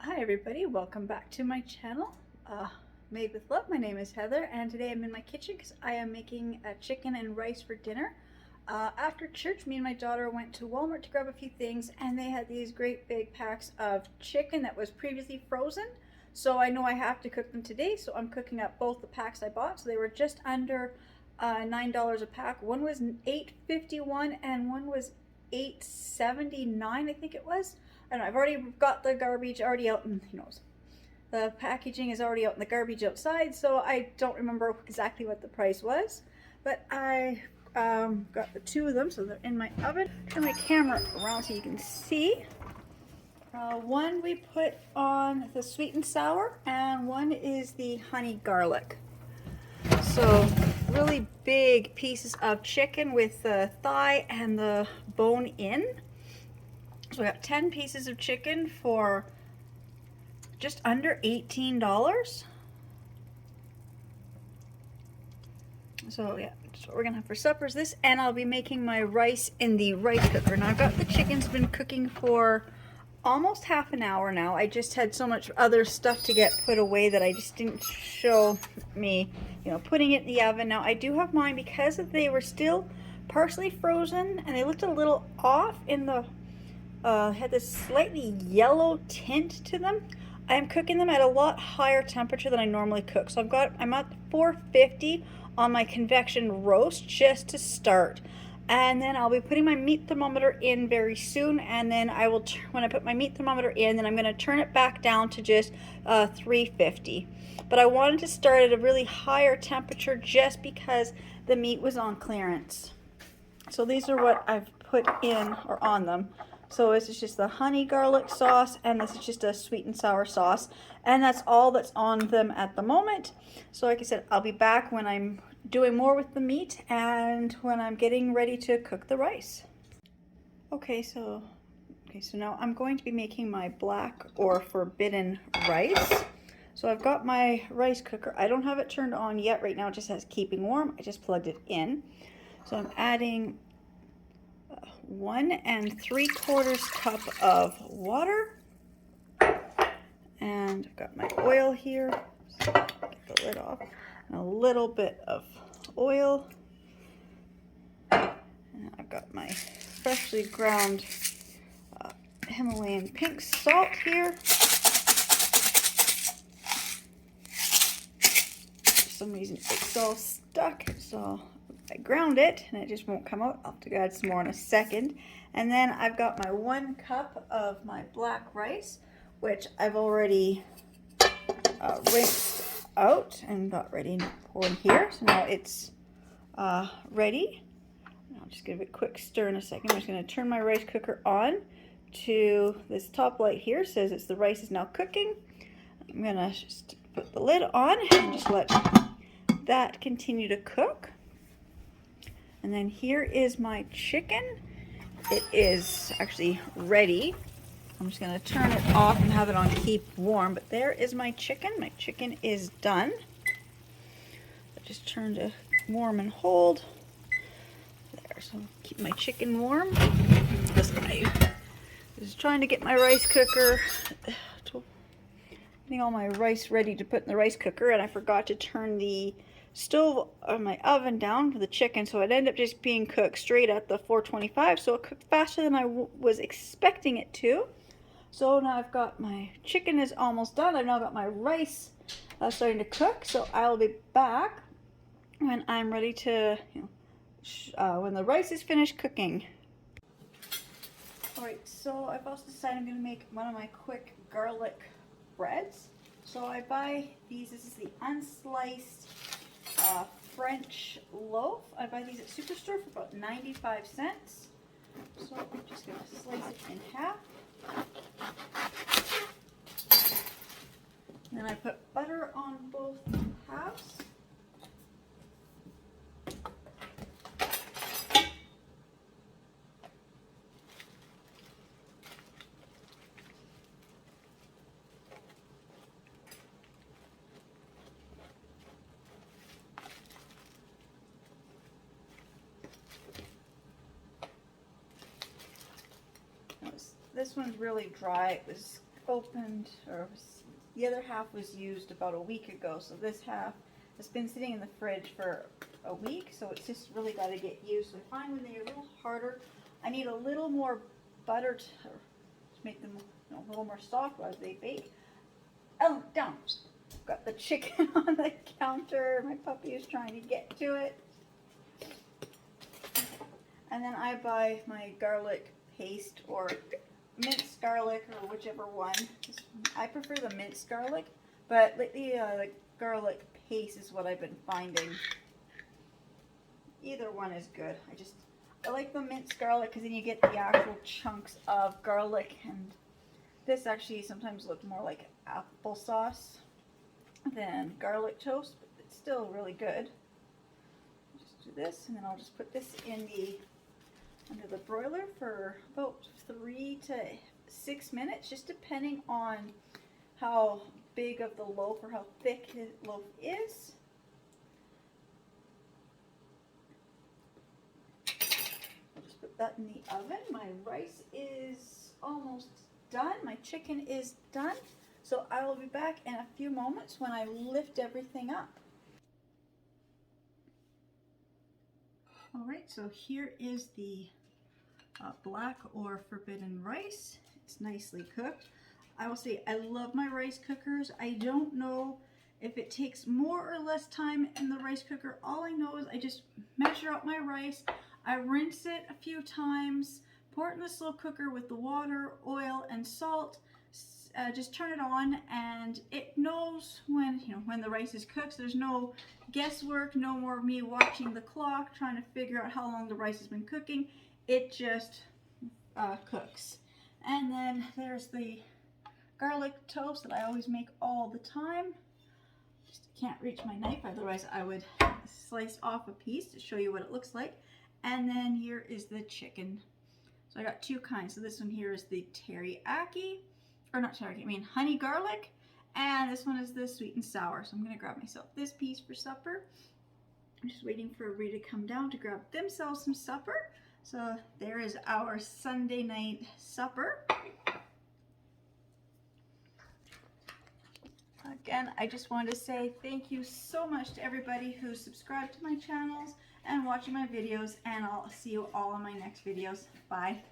Hi everybody, welcome back to my channel, Made with Love. My name is Heather and today I'm in my kitchen because I am making chicken and rice for dinner. After church, me and my daughter went to Walmart to grab a few things and they had these great big packs of chicken that was previously frozen. So I know I have to cook them today, so I'm cooking up both the packs I bought. So they were just under $9 a pack. One was $8.51 and one was $8.79, I think it was. I don't know, I've already got the garbage already out, and who knows, the packaging is already out in the garbage outside, so I don't remember exactly what the price was, but I got the two of them, so they're in my oven. Turn my camera around so you can see. One we put on the sweet and sour, and one is the honey garlic. So really big pieces of chicken with the thigh and the bone in. So we got 10 pieces of chicken for just under $18. So yeah, that's what we're gonna have for supper is this, and I'll be making my rice in the rice cooker. Now I've got the chicken's been cooking for almost half an hour now. I just had so much other stuff to get put away that I just didn't show me, putting it in the oven. Now I do have mine because they were still partially frozen and they looked a little off in the had this slightly yellow tint to them. I am cooking them at a lot higher temperature than I normally cook. So I'm at 450 on my convection roast just to start. And then I'll be putting my meat thermometer in very soon. And then I will, when I put my meat thermometer in, then I'm going to turn it back down to just 350. But I wanted to start at a really higher temperature just because the meat was on clearance. So these are what I've put in or on them. So this is just the honey garlic sauce, and this is just a sweet and sour sauce, and that's all that's on them at the moment. So like I said, I'll be back when I'm doing more with the meat and when I'm getting ready to cook the rice. Okay, so now I'm going to be making my black or forbidden rice. So I've got my rice cooker. I don't have it turned on yet right now. It just says keeping warm. I just plugged it in. So I'm adding 1 3/4 cup of water, and I've got my oil here. So get the lid off. And a little bit of oil, and I've got my freshly ground Himalayan pink salt here. For some reason it's all stuck, so I ground it and it just won't come out. I'll have to add some more in a second. And then I've got my 1 cup of my black rice, which I've already rinsed out and got ready to pour in here. So now it's ready. I'll just give it a quick stir in a second. I'm just going to turn my rice cooker on to this top light here. It says the rice is now cooking. I'm going to just put the lid on and just let that continue to cook. And then here is my chicken. It is actually ready. I'm just going to turn it off and have it on keep warm. But there is my chicken. My chicken is done. I just turn to warm and hold. There, so keep my chicken warm. This guy is trying to get my rice cooker, getting all my rice ready to put in the rice cooker, and I forgot to turn the stove on my oven down for the chicken, so it ended up just being cooked straight at the 425, so it cooked faster than I was expecting it to. So now I've got my chicken is almost done. I've now got my rice starting to cook, so I'll be back when I'm ready to, when the rice is finished cooking. Alright, so I've also decided I'm going to make one of my quick garlic breads. So I buy these. This is the unsliced French loaf. I buy these at Superstore for about 95 cents. So I'm just going to slice it in half. And then I put butter on both halves. This one's really dry. It was opened, the other half was used about a week ago. So this half has been sitting in the fridge for a week. So it's just really got to get used. So I find when they're a little harder, I need a little more butter to make them a little more soft as they bake. Oh, down. Got the chicken on the counter. My puppy is trying to get to it. And then I buy my garlic paste or minced garlic or whichever one. I prefer the minced garlic, but lately the garlic paste is what I've been finding. Either one is good. I like the minced garlic because then you get the actual chunks of garlic, and this actually sometimes looks more like applesauce than garlic toast, but it's still really good. Just do this, and then I'll just put this in under the broiler for about 3 to 6 minutes, just depending on how big of the loaf or how thick the loaf is. I'll just put that in the oven. My rice is almost done. My chicken is done. So I will be back in a few moments when I lift everything up. All right, so here is the black or forbidden rice. It's nicely cooked. I will say I love my rice cookers. I don't know if it takes more or less time in the rice cooker. All I know is I just measure out my rice. I rinse it a few times, pour it in the slow cooker with the water, oil, and salt. Just turn it on, and it knows when the rice is cooked. So there's no guesswork, no more of me watching the clock trying to figure out how long the rice has been cooking. It just cooks. And then there's the garlic toast that I always make all the time. Just can't reach my knife, otherwise I would slice off a piece to show you what it looks like. And then here is the chicken. So I got two kinds. So this one here is the teriyaki, or not teriyaki, I mean honey garlic, and this one is the sweet and sour. So I'm gonna grab myself this piece for supper. I'm just waiting for everybody to come down to grab themselves some supper. So there is our Sunday night supper. Again, I just wanted to say thank you so much to everybody who's subscribed to my channels and watching my videos, and I'll see you all in my next videos. Bye.